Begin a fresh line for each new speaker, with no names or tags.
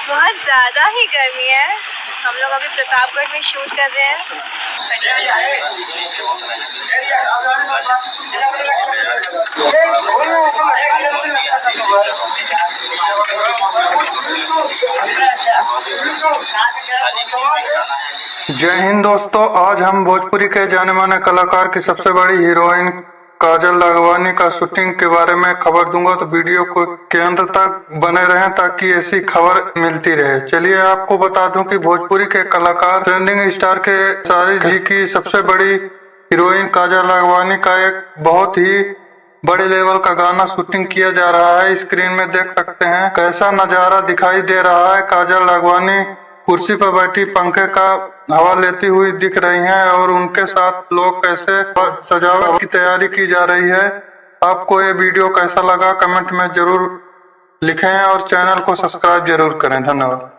बहुत ज़्यादा ही गर्मी है। हम लोग अभी प्रतापगढ़ में शूट कर रहे हैं।
जय हिंद दोस्तों, आज हम भोजपुरी के जाने माने कलाकार की सबसे बड़ी हीरोइन काजल राघवानी का शूटिंग के बारे में खबर दूंगा, तो वीडियो को के अंत तक बने रहें ताकि ऐसी खबर मिलती रहे। चलिए आपको बता दूं कि भोजपुरी के कलाकार ट्रेंडिंग स्टार के सारी जी की सबसे बड़ी हीरोइन काजल राघवानी का एक बहुत ही बड़े लेवल का गाना शूटिंग किया जा रहा है। स्क्रीन में देख सकते हैं कैसा नजारा दिखाई दे रहा है। काजल राघवानी कुर्सी पर बैठी पंखे का हवा लेती हुई दिख रही हैं और उनके साथ लोग कैसे सजावट की तैयारी की जा रही है। आपको ये वीडियो कैसा लगा कमेंट में जरूर लिखें और चैनल को सब्सक्राइब जरूर करें। धन्यवाद।